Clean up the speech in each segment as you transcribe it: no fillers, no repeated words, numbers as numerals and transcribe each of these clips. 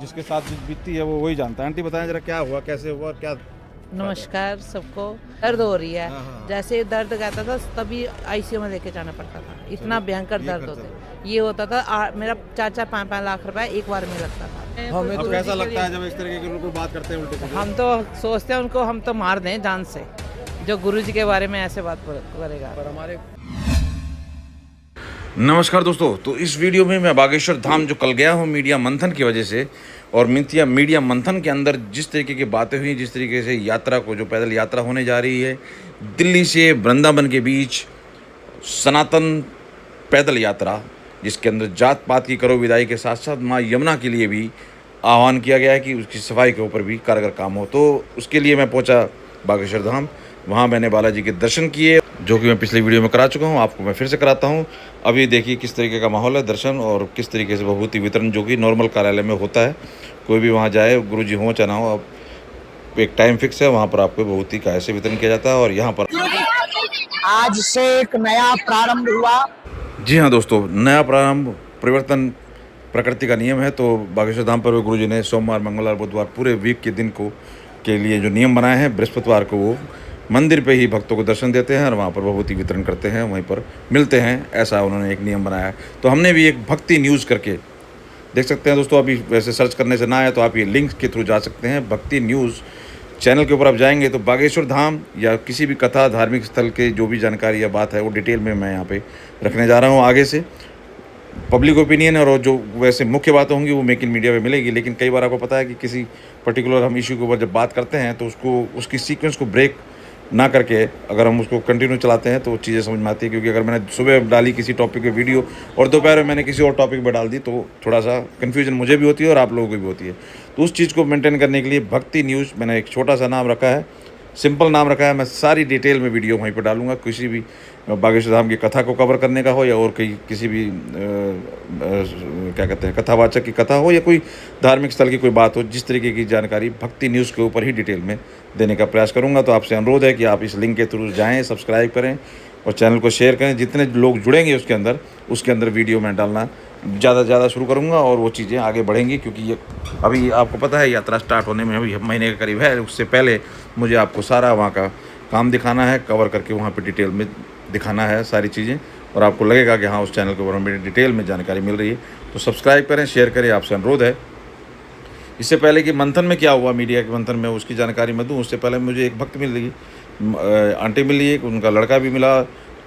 जिसके साथ जो बीतती है वो वही जानता है। आंटी बताएं जरा क्या हुआ, कैसे हुआ और क्या बात है? नमस्कार सबको। दर्द हो रही है। हाँ हाँ हाँ। जैसे दर्द कहता था तभी आईसीयू में लेके जाना पड़ता था। इतना चलिए, भयंकर ये दर्द खर्चा होता ये होता था मेरा 4-5 लाख रुपए एक बार में लगता था। हमें अब कैसा लगता है जब इस तरीके के लोग बात करते हैं उल्टे सीधे? हम तो सोचते हैं उनको हम तो मार दें जान से, जो गुरुजी के बारे में ऐसे बात करेगा। पर हमारे नमस्कार दोस्तों, तो इस वीडियो में मैं बागेश्वर धाम जो कल गया हूँ मीडिया मंथन की वजह से, और मीडिया मंथन के अंदर जिस तरीके की बातें हुई, जिस तरीके से यात्रा को जो पैदल यात्रा होने जा रही है दिल्ली से वृंदावन के बीच, सनातन पैदल यात्रा जिसके अंदर जात पात की करो विदाई के साथ साथ माँ यमुना के लिए भी आह्वान किया गया है कि उसकी सफाई के ऊपर भी कारगर काम हो। तो उसके लिए मैं पहुंचा बागेश्वर धाम। वहाँ मैंने बालाजी के दर्शन किए, जो कि मैं पिछले वीडियो में करा चुका हूँ, आपको मैं फिर से कराता हूँ। अभी देखिए किस तरीके का माहौल है दर्शन और किस तरीके से विभूति वितरण जो कि नॉर्मल कार्यालय में होता है। कोई भी वहाँ जाए, गुरुजी हो चाहे ना हो, अब एक टाइम फिक्स है, वहाँ पर आपको विभूति का ऐसे वितरण किया जाता है। और यहाँ पर आज से एक नया प्रारंभ हुआ। जी हाँ दोस्तों, नया प्रारंभ, परिवर्तन प्रकृति का नियम है। तो बागेश्वर धाम पर गुरुजी ने सोमवार, मंगलवार, बुधवार पूरे वीक के दिन को के लिए जो नियम बनाए हैं, बृहस्पतिवार को वो मंदिर पे ही भक्तों को दर्शन देते हैं और वहाँ पर विभूति वितरण करते हैं, वहीं पर मिलते हैं, ऐसा उन्होंने एक नियम बनाया है। तो हमने भी एक भक्ति न्यूज़ करके देख सकते हैं दोस्तों। अभी वैसे सर्च करने से ना आए तो आप ये लिंक के थ्रू जा सकते हैं। भक्ति न्यूज़ चैनल के ऊपर आप जाएंगे तो बागेश्वर धाम या किसी भी कथा धार्मिक स्थल के जो भी जानकारी या बात है वो डिटेल में मैं यहाँ पे रखने जा रहा हूँ। आगे से पब्लिक ओपिनियन और जो वैसे मुख्य बातें होंगी वो मेक इन मीडिया पे मिलेगी। लेकिन कई बार आपको पता है कि किसी पर्टिकुलर हम इशू के ऊपर जब बात करते हैं तो उसको उसकी सीक्वेंस को ब्रेक ना करके अगर हम उसको कंटिन्यू चलाते हैं तो चीज़ें समझ में आती है। क्योंकि अगर मैंने सुबह डाली किसी टॉपिक पे वीडियो और दोपहर में मैंने किसी और टॉपिक पे डाल दी तो थोड़ा सा कन्फ्यूजन मुझे भी होती है और आप लोगों को भी होती है। तो उस चीज़ को मेंटेन करने के लिए भक्ति न्यूज़ मैंने एक छोटा सा नाम रखा है, सिंपल नाम रखा है। मैं सारी डिटेल में वीडियो वहीं पर डालूंगा, किसी भी बागेश्वर धाम की कथा को कवर करने का हो या और कहीं किसी भी क्या कहते हैं कथावाचक की कथा हो या कोई धार्मिक स्थल की कोई बात हो, जिस तरीके की जानकारी भक्ति न्यूज़ के ऊपर ही डिटेल में देने का प्रयास करूंगा। तो आपसे अनुरोध है कि आप इस लिंक के थ्रू जाएं, सब्सक्राइब करें और चैनल को शेयर करें। जितने लोग जुड़ेंगे उसके अंदर वीडियो मैं डालना ज़्यादा से ज़्यादा शुरू करूँगा और वो चीज़ें आगे बढ़ेंगी। क्योंकि ये अभी आपको पता है यात्रा स्टार्ट होने में अभी महीने के करीब है। उससे पहले मुझे आपको सारा वहाँ का काम दिखाना है, कवर करके वहाँ पे डिटेल में दिखाना है सारी चीज़ें, और आपको लगेगा कि हाँ उस चैनल के ऊपर हमें डिटेल में जानकारी मिल रही है। तो सब्सक्राइब करें, शेयर करें, आपसे अनुरोध है। इससे पहले कि मंथन में क्या हुआ, मीडिया के मंथन में, उसकी जानकारी मैं दूँ उससे पहले मुझे एक भक्त मिल रही, आंटी मिली, एक उनका लड़का भी मिला,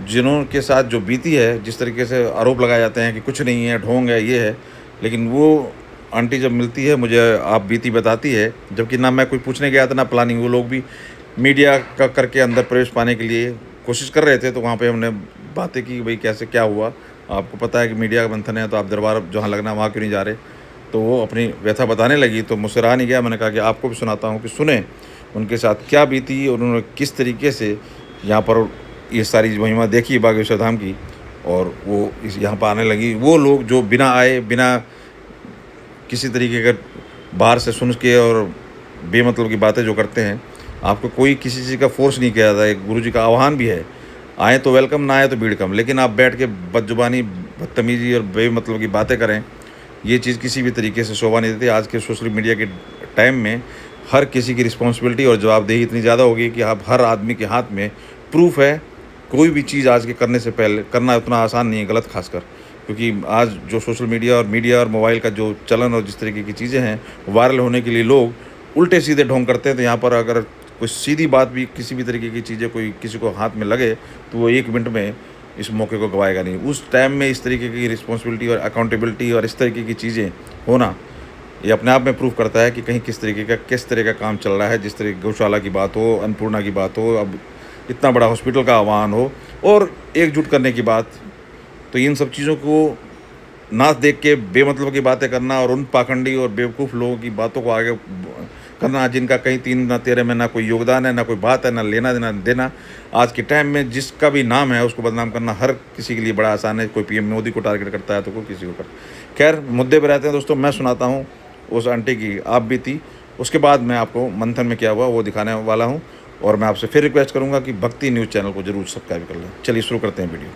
जिन्होंने साथ जो बीती है, जिस तरीके से आरोप लगाए जाते हैं कि कुछ नहीं है, ढोंग है, ये है, लेकिन वो आंटी जब मिलती है मुझे आप बीती बताती है, जबकि ना मैं कोई पूछने गया था ना प्लानिंग। वो लोग भी मीडिया का करके अंदर प्रवेश पाने के लिए कोशिश कर रहे थे। तो वहाँ पे हमने बातें की, भाई कैसे क्या हुआ, आपको पता है कि मीडिया का मंथन है तो आप दरबार जहाँ लगना वहाँ क्यों नहीं जा रहे। तो वो अपनी व्यथा बताने लगी तो मुझसे रहा नहीं गया, मैंने कहा कि आपको भी सुनाता हूँ कि सुने उनके साथ क्या बीती और उन्होंने किस तरीके से यहाँ पर ये सारी महिमा देखी बागेश्वर धाम की, और वो इस यहाँ पर आने लगी। वो लोग जो बिना आए, बिना किसी तरीके का बाहर से सुन के और बेमतलब की बातें जो करते हैं, आपको कोई किसी चीज़ का फोर्स नहीं किया जाता है। गुरुजी का आह्वान भी है, आए तो वेलकम, ना आए तो भीड़ कम। लेकिन आप बैठ के बदजुबानी, बदतमीजी और बेमतलब की बातें करें, ये चीज़ किसी भी तरीके से शोभा नहीं देती। आज के सोशल मीडिया के टाइम में हर किसी की रिस्पॉन्सिबिलिटी और जवाबदेही इतनी ज़्यादा होगी कि आप हर आदमी के हाथ में प्रूफ है। कोई भी चीज़ आज के करने से पहले करना उतना आसान नहीं है, गलत खासकर, क्योंकि आज जो सोशल मीडिया और मोबाइल का जो चलन और जिस तरीके की चीज़ें हैं, वायरल होने के लिए लोग उल्टे सीधे ढोंग करते हैं। तो यहाँ पर अगर कोई सीधी बात भी, किसी भी तरीके की चीज़ें कोई किसी को हाथ में लगे तो वो 1 मिनट में इस मौके को गवाएगा नहीं। उस टाइम में इस तरीके की रिस्पॉन्सिबिलिटी और अकाउंटेबिलिटी और इस तरीके की चीज़ें होना, ये अपने आप में प्रूफ करता है कि कहीं किस तरह का काम चल रहा है। जिस तरह गौशाला की बात हो, अन्नपूर्णा की बात हो, अब इतना बड़ा हॉस्पिटल का आह्वान हो और एकजुट करने की बात, तो इन सब चीज़ों को ना देख के बेमतलब की बातें करना और उन पाखंडी और बेवकूफ़ लोगों की बातों को आगे करना, जिनका कहीं 3 ना 13 में ना कोई योगदान है, ना कोई बात है, ना लेना देना। आज के टाइम में जिसका भी नाम है उसको बदनाम करना हर किसी के लिए बड़ा आसान है। कोई पीएम मोदी को टारगेट करता है तो कोई किसी को करता। खैर, मुद्दे पर रहते हैं दोस्तों। मैं सुनाता हूँ उस आंटी की आप बीती, उसके बाद मैं आपको मंथन में क्या हुआ वो दिखाने वाला हूँ। और मैं आपसे फिर रिक्वेस्ट करूँगा कि भक्ति न्यूज़ चैनल को जरूर सब्सक्राइब कर लें। चलिए शुरू करते हैं वीडियो।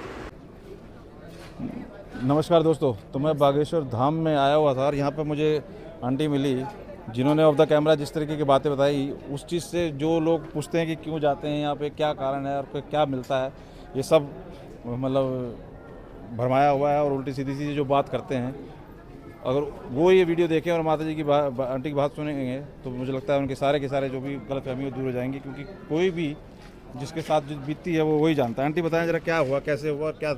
नमस्कार दोस्तों, तो मैं बागेश्वर धाम में आया हुआ था और यहाँ पे मुझे आंटी मिली जिन्होंने ऑफ द कैमरा जिस तरीके की बातें बताई, उस चीज़ से जो लोग पूछते हैं कि क्यों जाते हैं यहाँ पे, क्या कारण है और क्या मिलता है, ये सब मतलब भरमाया हुआ है और उल्टी सीधी सी जो बात करते हैं, अगर वो ये वीडियो देखें और माता जी की आंटी की बात सुनेंगे तो मुझे लगता है उनके सारे के सारे जो भी गलतफहमी दूर हो जाएंगी, क्योंकि कोई भी जिसके साथ जो बीतती है वो वही जानता है। आंटी बताएं जरा क्या हुआ, कैसे हुआ, क्या?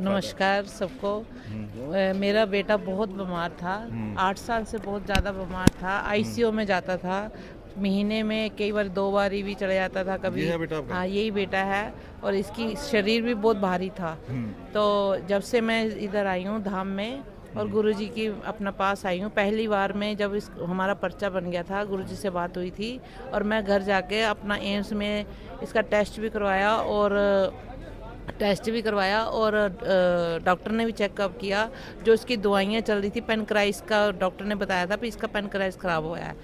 नमस्कार सबको। मेरा बेटा बहुत बीमार था, 8 साल से बहुत ज़्यादा बीमार था, आईसीयू में जाता था, महीने में कई बार 2 बार भी चले जाता था कभी। ये है बेटा आपका? हाँ, यही बेटा है और इसकी शरीर भी बहुत भारी था। तो जब से मैं इधर आई हूँ धाम में और गुरुजी की अपना पास आई हूँ, पहली बार में जब हमारा पर्चा बन गया था, गुरुजी से बात हुई थी और मैं घर जाके अपना एम्स में इसका टेस्ट भी करवाया और डॉक्टर ने भी चेकअप किया। जो इसकी दवाइयाँ चल रही थी, पेनक्राइस का डॉक्टर ने बताया था कि इसका पेनक्राइस ख़राब हुआ है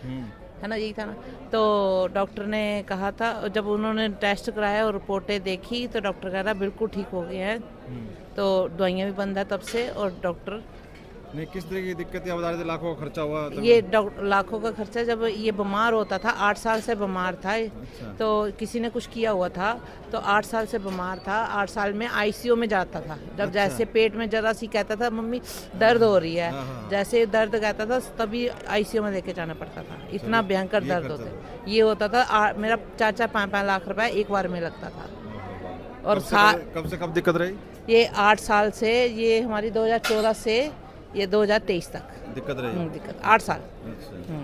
ना, यही था ना। तो डॉक्टर ने कहा था, जब उन्होंने टेस्ट कराया और रिपोर्टें देखी तो डॉक्टर कह रहा बिल्कुल ठीक हो गए हैं। तो दवाइयाँ भी बंद है तब से। और डॉक्टर नहीं, किस तरह की दिक्कत है? बता रहे थे लाखों का खर्चा हुआ तो ये लाखों का खर्चा। जब ये बीमार होता था, 8 साल से बीमार था। अच्छा। तो किसी ने कुछ किया हुआ था, तो 8 साल से बीमार था, 8 साल में आईसीयू में जाता था। जब अच्छा। जैसे पेट में जरा सी कहता था मम्मी दर्द हो रही है, जैसे दर्द कहता था तभी आईसीयू में लेके जाना पड़ता था, इतना भयंकर दर्द होता ये होता था। मेरा 4-5 लाख रुपए एक बार में लगता था। और कब से कब दिक्कत रही? ये 8 साल से, ये हमारी 2014 से ये 2023 तक दिक्कत रही? दिक्कत 8 साल। अच्छा।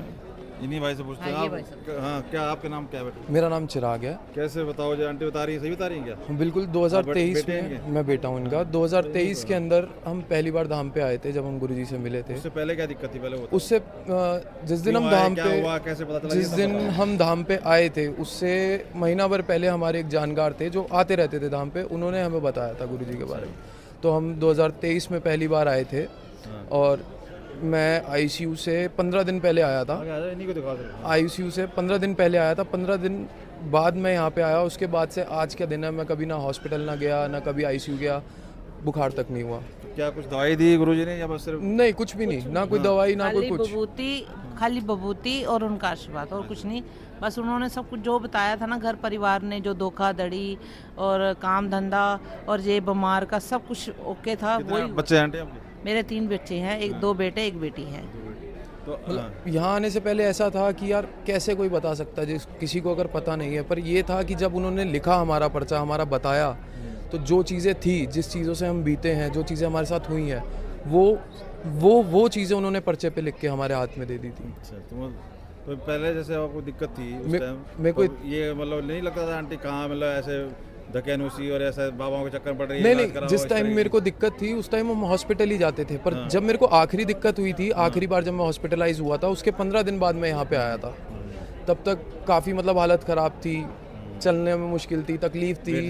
इन्हीं भाई से पूछते हैं हाँ, ये आप। भाई से। हाँ, क्या आपका नाम क्या है बेटा? मेरा नाम चिराग है। कैसे बताओ, जो आंटी बता रही है सही बता रही है क्या? बिल्कुल 2023 बेटे हैं में मैं बेटा हूँ इनका। 2023 के अंदर हम पहली बार धाम पे आए थे जब हम गुरुजी से मिले थे। उससे पहले क्या दिक्कत थी पहले वो? उससे जिस दिन हम क्यों आए, धाम क्या पे हुआ, कैसे पता चला? जिस दिन हम धाम पे आए थे उससे महीना भर पहले हमारे एक जानकार थे जो आते रहते थे धाम पे, उन्होंने हमें बताया था गुरुजी के बारे में। तो हम 2023 में पहली बार आए थे और मैं आईसीयू से 15 दिन पहले आया था। इन्हीं को दिखा दो। आईसीयू से 15 दिन पहले आया था। 15 दिन बाद मैं यहाँ पे आया। उसके बाद से आज का दिन है, मैं कभी ना हॉस्पिटल ना गया, ना कभी आईसीयू गया, बुखार तक नहीं हुआ। तो क्या कुछ दवाई दी गुरुजी ने या बस सिर्फ? नहीं, कुछ भी नहीं, ना कोई दवाई ना कोई कुछ। खाली बबूती और उनका आशीर्वाद और कुछ नहीं। बस उन्होंने सब कुछ जो बताया था ना, घर परिवार ने जो धोखाधड़ी और काम धंधा और ये बीमार का सब कुछ ओके था। वही बच्चे हैं आंटी आपके? मेरे 3 बच्चे हैं, 2 बेटे 1 बेटी है। तो यहाँ आने से पहले ऐसा था कि यार कैसे कोई बता सकता है, जिस किसी को अगर पता नहीं है। पर ये था कि जब उन्होंने लिखा हमारा पर्चा, हमारा बताया, तो जो चीज़ें थी, जिस चीज़ों से हम बीते हैं, जो चीज़ें हमारे साथ हुई हैं, वो चीज़ें उन्होंने पर्चे पे लिख के हमारे हाथ में दे दी थी। अच्छा, तो पहले जैसे आपको दिक्कत थी उस टाइम, मेरे को ये मतलब नहीं लगता था आंटी कहाँ मतलब ऐसे धकेनुसी और ऐसे बाबाओं के चक्कर पड़ रही है? नहीं इलाज नहीं, कराओ, जिस इस टाइम तरह मेरे की? को दिक्कत थी उस टाइम हम हॉस्पिटल ही जाते थे। पर जब मेरे को आखिरी दिक्कत हुई थी, आखिरी बार जब मैं हॉस्पिटलाइज हुआ था, उसके 15 दिन बाद मैं यहाँ पे आया था। तब तक काफ़ी मतलब हालत ख़राब थी, चलने में मुश्किल थी, तकलीफ थी,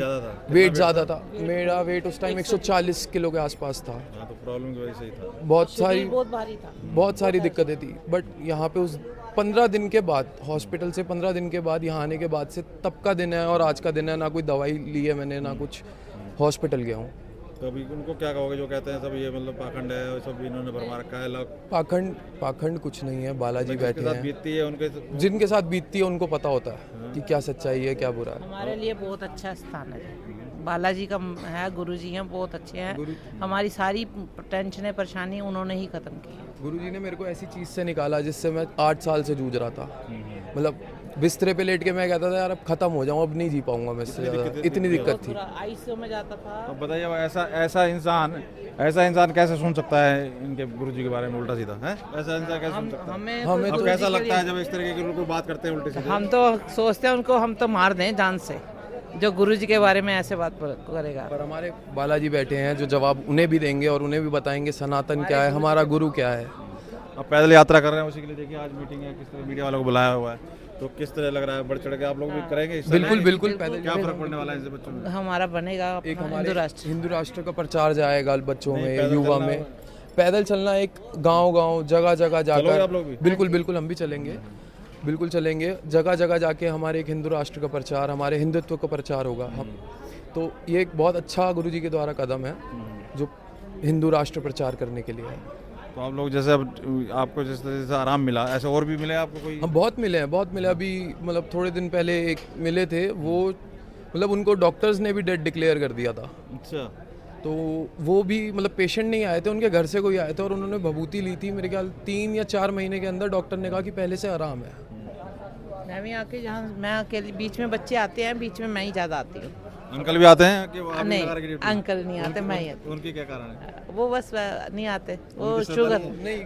वेट ज़्यादा था। मेरा वेट उस टाइम 140 किलो के आसपास था। हाँ, तो प्रॉब्लम की वजह से ही था। बहुत भारी था, बहुत सारी दिक्कतें थी। बट यहाँ पे उस 15 दिन के बाद, हॉस्पिटल से 15 दिन के बाद यहाँ आने के बाद से तब का दिन है और आज का दिन है। ना कोई दवाई ली है मैंने, ना कुछ हॉस्पिटल गया हूँ। तो अभी उनको क्या कहोगे जो कहते हैं सब ये मतलब पाखंड है और सब इन्होंने भरमा रखा है? पाखंड कुछ नहीं है। बालाजी बैठे साथ हैं, बीतती है उनके जिनके साथ बीतती है उनको पता होता है कि क्या सच्चाई है, क्या बुरा है। हमारे लिए बहुत अच्छा स्थान है। बालाजी का है, गुरुजी हैं, बहुत अच्छे हैं। हमारी सारी टेंशन परेशानी उन्होंने ही खत्म की है। गुरुजी ने मेरे को ऐसी चीज़ से निकाला जिससे मैं 8 साल से जूझ रहा था। मतलब बिस्तरे पे लेट के मैं कहता था यार अब खत्म हो जाऊँ, अब नहीं जी पाऊंगा मैं इससे ज़्यादा। इतनी दिक्कत थी। आईसीयू में जाता था। अब बताइए, ऐसा इंसान कैसे सुन सकता है इनके गुरुजी के बारे में उल्टा सीधा? है ऐसा इंसान कैसे सुन सकता है? हमें अब कैसा लगता है जब इस तरीके के लोग बात करते हैं उल्टे सीधे? हम तो सोचते हैं उनको हम तो मार दें जान से, जो गुरुजी के बारे में ऐसे बात करेगा। पर हमारे बालाजी बैठे हैं जो जवाब उन्हें भी देंगे और उन्हें भी बताएंगे सनातन क्या है, हमारा गुरु क्या है। अब पैदल यात्रा कर रहे हैं, उसी के लिए देखिए आज मीटिंग है, किस तरह मीडिया वालों को बुलाया हुआ है। तो किस तरह लग रहा है, बढ़ चढ़ के आप लोग भी करेंगे हिस्सा? बिल्कुल पैदल। क्या फर्क पड़ने वाला है इनसे बच्चों में? हमारा बनेगा एक अपना हमारे हिंदू राष्ट्र का प्रचार जाएगा बच्चों में, युवा में। पैदल चलना, एक गांव जगह जगह चलोगे आप लोग जाकर। बिल्कुल हम भी चलेंगे, बिल्कुल चलेंगे। जगह जगह जाके हमारे एक हिंदू राष्ट्र का प्रचार, हमारे हिंदुत्व का प्रचार होगा। हम तो ये एक बहुत अच्छा गुरुजी के द्वारा कदम है जो हिंदू राष्ट्र प्रचार करने के लिए है। तो आप लोग जैसे अब आपको जिस तरह से आराम मिला, ऐसे और भी मिले आपको कोई? हम बहुत मिले हैं, बहुत मिले। अभी मतलब थोड़े दिन पहले एक मिले थे, वो मतलब उनको डॉक्टर्स ने भी डेड डिक्लेयर कर दिया था। अच्छा। तो वो भी मतलब पेशेंट नहीं आए थे, उनके घर से कोई आए थे और उन्होंने भभूति ली थी। मेरे ख्याल 3 या 4 महीने के अंदर डॉक्टर ने कहा कि पहले से आराम है। मैं भी आके जहाँ मैं अकेले, बीच में बच्चे आते हैं, बीच में मैं ही ज़्यादा आती हूँ। अंकल भी आते हैं कि वो आप ही नहीं, लगा रहे कि अंकल नहीं आते, मैं ही आती उनकी क्या कारण है? हूँ। वो बस नहीं आते, वो शुगर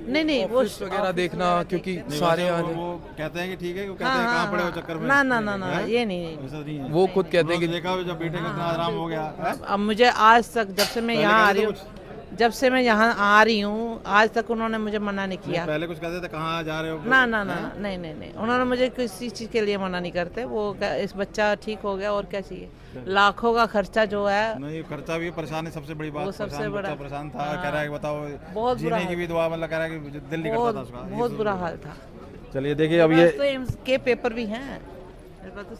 नहीं वो ऑफिस वगैरह देखना, क्योंकि सारे वैसे आ वो कहते हैं कि ठीक है, वो कहते हाँ, हैं कहाँ हाँ, पड़े हो हाँ। चक्कर में? ना, ये नहीं। ऐसा नहीं है। वो खुद कहते हैं कि देखा हो जब बेटे का इतना आराम हो गया है? अब मुझे आज तक, जब से मैं पहले यहाँ आ कहते रही थे हूँ, जब से मैं यहाँ आ रही हूँ, आज तक उन्होंने मुझे मना नहीं किया। पहले कुछ कहते थे कहाँ जा रहे हो? ना, नहीं, उन्होंने मुझे किसी चीज़ के लिए मना नहीं करते। वो इस बच्चा ठीक हो गया और क्या चाहिए। लाखों का खर्चा जो है, नहीं, खर्चा भी परेशानी सबसे बड़ी बात। वो सबसे परेशान बड़ा। बच्चा परेशान था, कह रहा है कि बताओ बहुत बुरा जीने की भी दुआ, मतलब कह रहा है कि दिल नहीं करता था उसका। बहुत बुरा हाल था। चलिए देखिए अब ये, तो एम्स के पेपर भी हैं।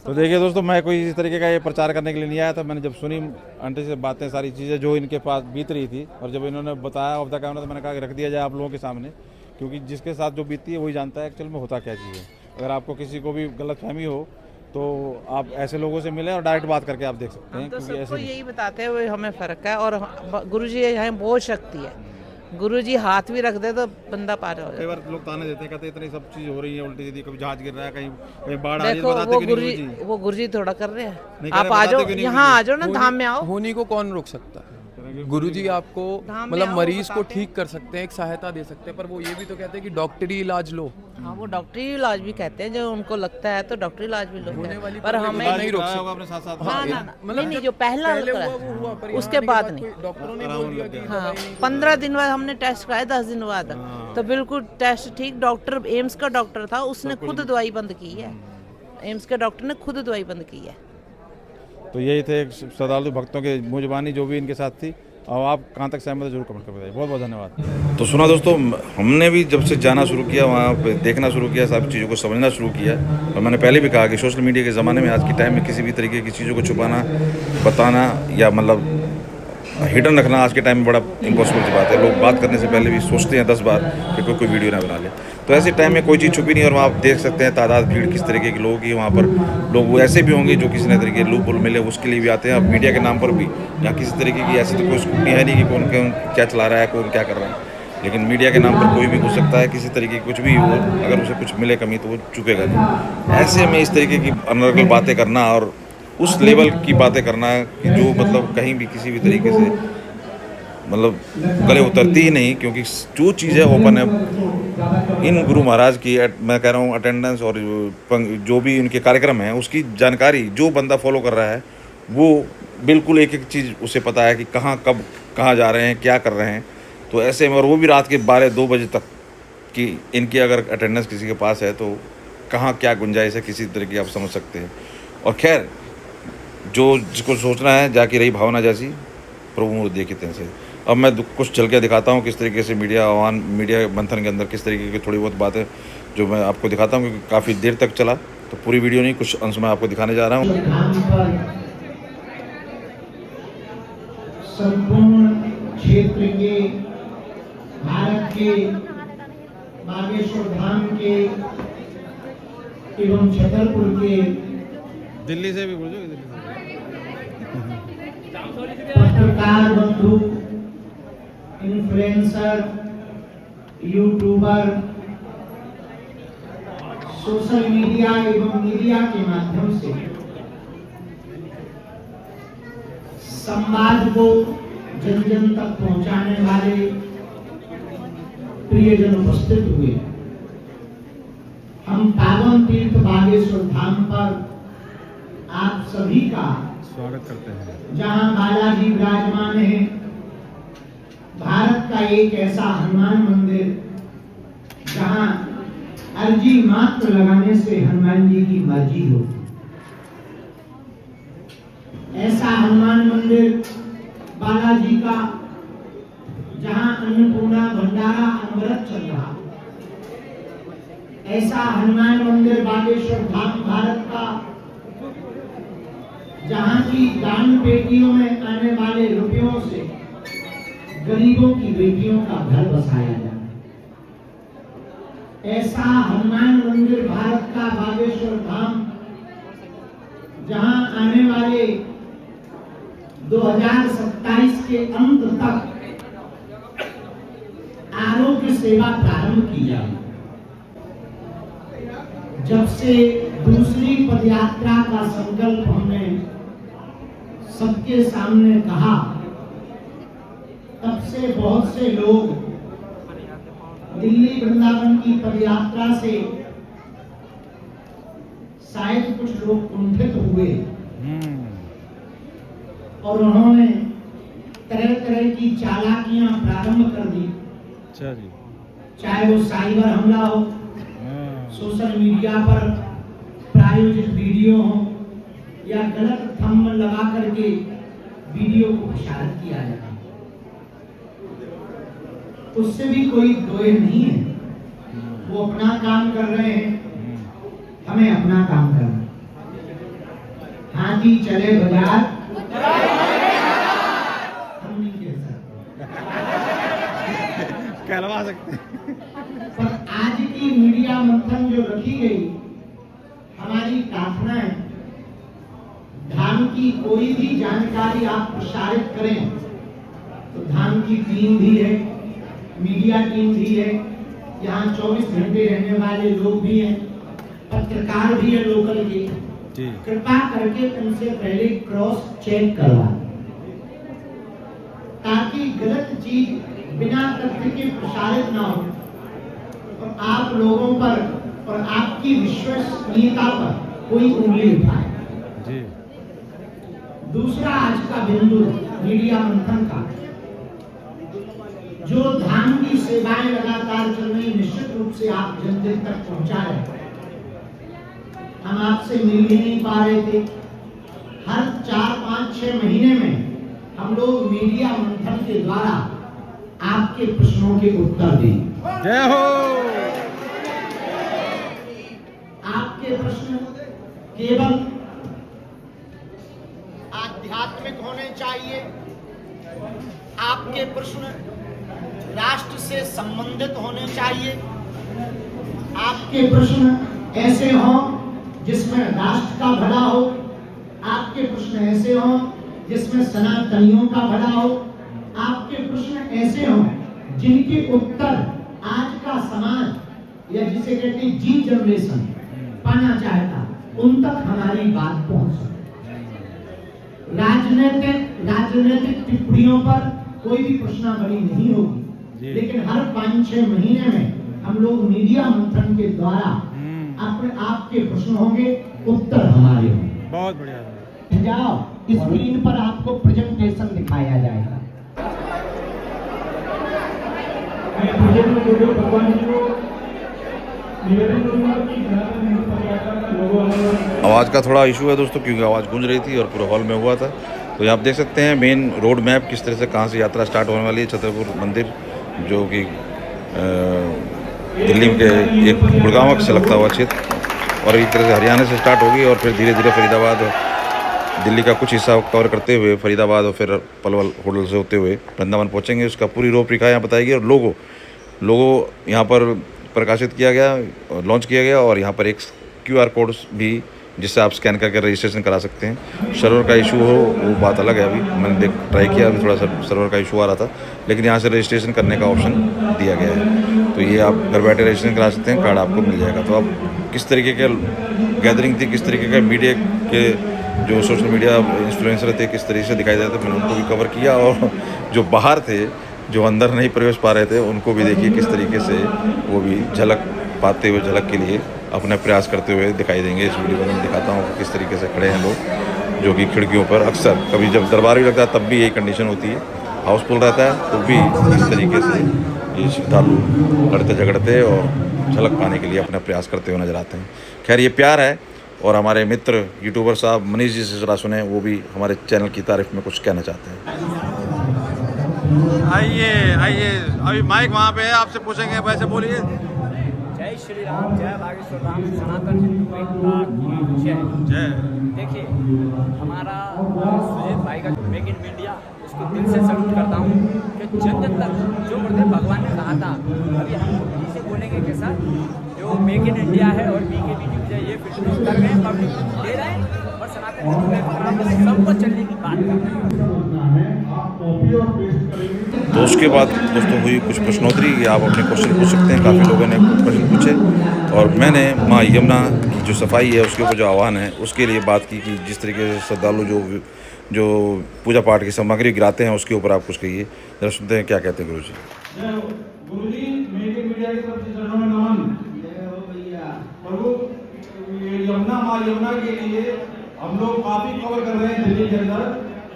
तो देखिए दोस्तों, मैं कोई इस तरीके का ये प्रचार करने के लिए नहीं आया था। मैंने जब सुनी आंटी से बातें, सारी चीज़ें जो इनके पास बीत रही थी, और जब इन्होंने बताया ऑफ द कैमरा, तो मैंने कहा कि रख दिया जाए आप लोगों के सामने, क्योंकि जिसके साथ जो बीतती है वही जानता है एक्चुअल में होता क्या चीज़ है। अगर आपको किसी को भी गलतफहमी हो तो आप ऐसे लोगों से मिलें और डायरेक्ट बात करके आप देख सकते हैं, तो क्योंकि सबको ऐसे यही बताते हैं, वो हमें फ़र्क है। और गुरुजी यहाँ बहुत शक्ति है। गुरुजी हाथ भी रख दे तो बंदा पार हो कई जाए। बार लोग ताने देते हैं, कहते हैं इतनी सब चीज़ हो रही है उल्टी सीधी, कभी जहाज गिर रहा है, कहीं कहीं बाढ़ आ रही है, देखो बताते वो क्यों नहीं गुरुजी? वो गुरुजी थोड़ा कर रहे नहीं हैं। कर आप रहे, आ बताते जाओ क्यों नहीं यहाँ, आ जाओ ना, धाम में आओ। होनी को कौन रोक सकता है? गुरुजी आपको धाम में मतलब आओ, मरीज को बताते ठीक कर सकते हैं, एक सहायता दे सकते हैं, पर वो ये भी तो कहते हैं कि डॉक्टरी इलाज लो। हाँ, वो डॉक्टरी इलाज भी कहते हैं, जो उनको लगता है तो डॉक्टरी इलाज भी लोग होने हैं। वाली पर हमें इलाज नहीं भी रोक कराया सकते। होगा अपने साथ साथ। नहीं, जो पहला पहले करा, हुआ वो हुआ, पर यहाँ उसके आने के बाद बाद नहीं। कोई डॉक्टरों ने बोल दिया कि हाँ, दवाई नहीं। 15 दिन बाद हमने टेस्ट कराया, 10 दिन बाद तो बिल्कुल टेस्ट ठीक। डॉक्टर एम्स का डॉक्टर था, उसने खुद दवाई बंद की है। एम्स के डॉक्टर ने खुद दवाई बंद की है। तो यही थे श्रद्धालु भक्तों के मुँह जुबानी जो भी इनके साथ थी। और आप कहाँ तक सहमत है जरूर कमेंट कर बताइए। बहुत बहुत धन्यवाद। तो सुना दोस्तों, हमने भी जब से जाना शुरू किया, वहाँ पे देखना शुरू किया, सब चीज़ों को समझना शुरू किया। और मैंने पहले भी कहा कि सोशल मीडिया के ज़माने में, आज के टाइम में, किसी भी तरीके की चीज़ों को छुपाना, बताना या मतलब हिडन रखना आज के टाइम में बड़ा इम्पॉसिबल सी बात है। लोग बात करने से पहले भी सोचते हैं 10 बार कि कोई वीडियो ना बना ले। तो ऐसे टाइम में कोई चीज़ छुपी नहीं। और वहाँ आप देख सकते हैं तादाद, भीड़ किस तरीके के लोगों की वहाँ पर। लोग वो ऐसे भी होंगे जो किसी न तरीके लूप होल मिले उसके लिए भी आते हैं। अब मीडिया के नाम पर भी यहाँ किसी तरीके की ऐसी तो कोई स्कूटी है नहीं कि कौन कौन क्या चला रहा है, कौन क्या कर रहा है। लेकिन मीडिया के नाम पर कोई भी घुस सकता है, किसी तरीके की कुछ भी हो, अगर उसे कुछ मिले कमी तो वो चुकेगा नहीं। ऐसे में इस तरीके की अनर्गल बातें करना और उस लेवल की बातें करना कि जो मतलब कहीं भी किसी भी तरीके से मतलब गले उतरती ही नहीं, क्योंकि जो चीज़ है ओपन है। इन गुरु महाराज की मैं कह रहा हूँ अटेंडेंस और जो भी इनके कार्यक्रम हैं उसकी जानकारी जो बंदा फॉलो कर रहा है वो बिल्कुल एक एक चीज़ उसे पता है कि कहाँ कब कहाँ जा रहे हैं, क्या कर रहे हैं। तो ऐसे में, और वो भी रात के 12-2 बजे तक, कि इनकी अगर अटेंडेंस किसी के पास है तो कहाँ क्या गुंजाइश है, किसी तरीके आप समझ सकते हैं। और खैर, जो जिसको सोचना है, जाके रही भावना जैसी प्रभु मोर देखी तैसे। अब मैं कुछ चल के दिखाता हूँ किस तरीके से मीडिया मंथन के अंदर किस तरीके की थोड़ी बहुत बातें जो मैं आपको दिखाता हूँ, क्योंकि काफ़ी देर तक चला। तो पूरी वीडियो नहीं, कुछ अंश मैं आपको दिखाने जा रहा हूँ। संपूर्ण क्षेत्र के, भारत के, बागेश्वर धाम के एवं छतरपुर के दिल्ली से भी बोलो, पत्रकार बंधु, इन्फ्लुएंसर, यूट्यूबर, सोशल मीडिया एवं मीडिया के माध्यम से समाज को जन जन तक पहुंचाने वाले प्रियजन उपस्थित हुए। हम पावन तीर्थ बागेश्वर धाम पर आप सभी का स्वागत करते हैं। जहां बालाजी विराजमान है, भारत का एक ऐसा हनुमान मंदिर जहां अर्जी मात्र लगाने से हनुमान जी की मर्जी होती। ऐसा हनुमान मंदिर बालाजी का जहां अन्नपूर्णा भंडारा अनवरत चल रहा। ऐसा हनुमान मंदिर बागेश्वर धाम भारत का जहां की दान पेटियों में आने वाले रुपयों से गरीबों की बेटियों का घर बसाया जाए। ऐसा हनुमान मंदिर भारत का बागेश्वर धाम, जहां आने वाले 2027 के अंत तक आरोग्य सेवा प्रारंभ की जाएगी। जब से दूसरी पदयात्रा का संकल्प हमने सबके सामने कहा, तब से बहुत से लोग दिल्ली वृंदावन की पदयात्रा से शायद कुछ लोग कुंठित हुए और उन्होंने तरह तरह की चालाकियां प्रारंभ कर दी। अच्छा जी। चाहे वो साइबर हमला हो, सोशल मीडिया पर प्रायोजित वीडियो हो, या गलत थंब लगा करके वीडियो को प्रसारित किया जाए, उससे भी कोई दोय नहीं है। वो अपना काम कर रहे हैं, हमें अपना काम करना है। हाथी चले बाजार, हम नहीं कह सकते, कहलवा सकते हैं। पर आज की मीडिया मंथन जो रखी गई, हमारी प्रार्थना है धाम की कोई भी जानकारी आप प्रसारित करें तो धाम की टीम भी है, मीडिया टीम भी है, यहाँ 24 घंटे रहने वाले लोग भी हैं, पत्रकार भी है लोकल के। कृपा करके उनसे पहले क्रॉस चेक करवा, ताकि गलत चीज बिना तथ्य के प्रसारित ना हो और आप लोगों पर और आपकी विश्वसनीयता पर कोई उंगली उठाए। जी। दूसरा आज का बिंदु मीडिया मंथन का, जो धाम की सेवाएं लगातार चल रही, निश्चित रूप से आप जन जन तक पहुंचा रहे। हम आपसे मिल ही नहीं पा रहे थे। हर 4, 5, 6 महीने में हम लोग मीडिया मंथन के द्वारा आपके प्रश्नों के उत्तर दें। जय हो। आपके प्रश्न केवल आध्यात्मिक होने चाहिए, आपके प्रश्न राष्ट्र से संबंधित होने चाहिए, आपके प्रश्न ऐसे हों जिसमें राष्ट्र का भला हो, आपके प्रश्न ऐसे हों जिसमें सनातनियों का भला हो, आपके प्रश्न ऐसे हों जिनके उत्तर आज का समाज या जिसे कहते हैं जी जनरेशन पाना चाहता, उन तक हमारी बात पहुंच सके। राजनीतिक टिप्पणियों पर कोई भी प्रश्नावली नहीं होगी, लेकिन हर 5-6 महीने में हम लोग मीडिया मंथन के द्वारा अपने आपके प्रश्न होंगे, उत्तर हमारे होंगे। बहुत बढ़िया। जाओ, स्क्रीन पर आपको प्रेजेंटेशन दिखाया जाएगा। भगवान जी को निवेदन करूंगा कि आवाज़ का थोड़ा इशू है दोस्तों, क्योंकि आवाज़ गूंज रही थी और पूरे हॉल में हुआ था। तो ये आप देख सकते हैं मेन रोड मैप किस तरह से, कहाँ से यात्रा स्टार्ट होने वाली है। छतरपुर मंदिर जो कि दिल्ली के एक गुड़गांव से लगता हुआ क्षेत्र, और एक तरह से हरियाणा से स्टार्ट होगी और फिर धीरे धीरे फरीदाबाद, दिल्ली का कुछ हिस्सा कवर करते हुए फरीदाबाद और फिर पलवल होटल से होते हुए वृंदावन पहुँचेंगे। उसका पूरी रूपरेखा यहाँ बताएगी और लोगो यहाँ पर प्रकाशित किया गया, लॉन्च किया गया, और यहाँ पर एक QR कोड भी जिससे आप स्कैन करके रजिस्ट्रेशन करा सकते हैं। सर्वर का इशू हो वो बात अलग है, अभी मैंने ट्राई किया, अभी थोड़ा सा सर्वर का इशू आ रहा था, लेकिन यहाँ से रजिस्ट्रेशन करने का ऑप्शन दिया गया है। तो ये आप घर बैठे रजिस्ट्रेशन करा सकते हैं, कार्ड आपको मिल जाएगा। तो अब किस तरीके के गैदरिंग थी, किस तरीके के मीडिया के जो सोशल मीडिया इन्फ्लुएंसर थे किस तरीके से दिखाई देते थे, मैंने उनको भी कवर किया, और जो बाहर थे जो अंदर नहीं प्रवेश पा रहे थे उनको भी देखिए किस तरीके से वो भी झलक पाते हुए, झलक के लिए अपना प्रयास करते हुए दिखाई देंगे। इस वीडियो में मैं दिखाता हूँ किस तरीके से खड़े हैं लोग, जो कि खिड़कियों पर अक्सर कभी जब दरबार भी लगता है तब भी यही कंडीशन होती है, हाउसफुल रहता है, तो भी इस तरीके से ये श्रद्धालु लड़ते झगड़ते और झलक पाने के लिए अपना प्रयास करते हुए नजर आते हैं। खैर ये प्यार है, और हमारे मित्र यूट्यूबर साहब मनीष जी से जरा सुने, वो भी हमारे चैनल की तारीफ में कुछ कहना चाहते हैं। आइए आइए, अभी माइक वहाँ पे है, आपसे पूछेंगे, वैसे बोलिए। जय श्री राम, जय बागेश्वर धाम, सनातन हिंदू एकता की जय। देखिए हमारा सुजीत भाई का मेक इन इंडिया, उसको दिल से सल्यूट करता हूँ कि जन जन तक जो गुरुदेव भगवान ने कहा था, अभी हम बोलेंगे के साथ जो मेक इन इंडिया है और बीकेबी न्यूज़ है, ये फिर से कर रहे हैं, पब्लिक ले रहे हैं और सनातन हिंदू में सबको चलने की बात कर रहे हैं। तो उसके बाद दोस्तों हुई कुछ प्रश्नोत्तरी कि आप अपने क्वेश्चन पूछ सकते हैं। काफ़ी लोगों ने प्रश्न पूछे और मैंने माँ यमुना की जो सफाई है उसके ऊपर जो आह्वान है उसके लिए बात की कि जिस तरीके से श्रद्धालु जो पूजा पाठ की सामग्री गिराते हैं उसके ऊपर आप कुछ कहिए। जरा सुनते हैं क्या कहते हैं गुरु जी। गुरुजी, मेक इन मीडिया की तरफ से चरणों में नमन। प्रभु, यमुना माँ यमुना के लिए हम लोग काफी कवर कर रहे हैं दिल्ली के अंदर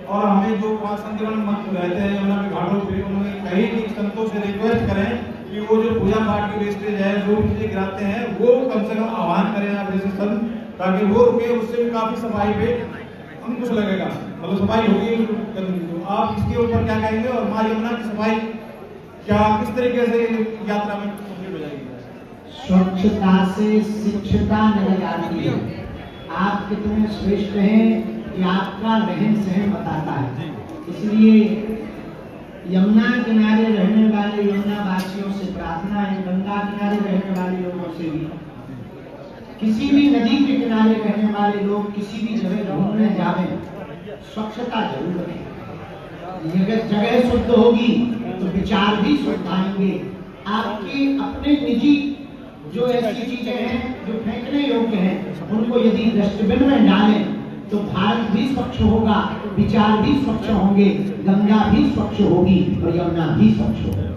और हमें जो 5 संक्रमण रहते हैं यमुना के घाटों पे उन्होंने कहीं भी संतों से रिक्वेस्ट करें कि वो जो पूजा पाठ की वेस्टेज है जो चीजें गिराते हैं वो कम से कम आह्वान करें आप जैसे संत, ताकि वो रुके। उससे भी काफी सफाई पे अंकुश लगेगा, मतलब सफाई होगी। तो आप इसके ऊपर क्या कहेंगे और माँ यमुना की सफाई क्या किस तरीके से यात्रा में कंप्लीट हो जाएगी? स्वच्छता से शिक्षता नहीं जाती है। आप कितने श्रेष्ठ हैं ये आपका रहन सहन बताता है। इसलिए यमुना किनारे रहने वाले यमुना वासियों से प्रार्थना है, गंगा किनारे रहने वाले लोगों से भी, किसी भी नदी के किनारे रहने वाले लोग किसी भी जगह घूमने जावे स्वच्छता जरूर रखें। जगह शुद्ध होगी तो विचार भी शुद्ध आएंगे। आपके अपने निजी जो ऐसी चीजें हैं जो फेंकने योग्य हैं उनको यदि डस्टबिन में डालें तो भारत भी स्वच्छ होगा, विचार भी स्वच्छ होंगे, गंगा भी स्वच्छ होगी और यमुना भी स्वच्छ होगी।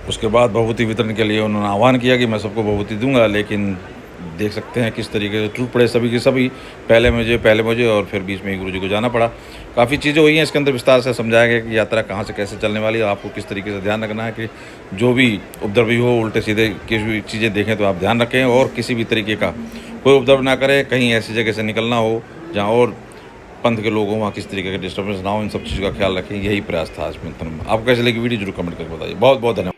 उसके बाद भभूति वितरण के लिए उन्होंने आह्वान किया कि मैं सबको भभूति दूंगा, लेकिन देख सकते हैं किस तरीके से टूट पड़े सभी के सभी। पहले मुझे और फिर बीच में ही गुरु जी को जाना पड़ा। काफ़ी चीज़ें हुई हैं, इसके अंदर विस्तार से समझाया गया कि यात्रा कहाँ से कैसे चलने वाली है। आपको किस तरीके से ध्यान रखना है कि जो भी उपद्रवी हो, उल्टे सीधे किसी भी चीज़ें देखें तो आप ध्यान रखें और किसी भी तरीके का कोई उपद्रव ना करें। कहीं ऐसी जगह से निकलना हो जहाँ और पंथ के लोग हों, वहाँ किस तरीके का डिस्टर्बेंस ना हो, इन सब चीज़ों का ख्याल रखें। यही प्रयास था आज में। आपको कैसे लगी वीडियो जरूर कमेंट करके बताइए। बहुत बहुत धन्यवाद।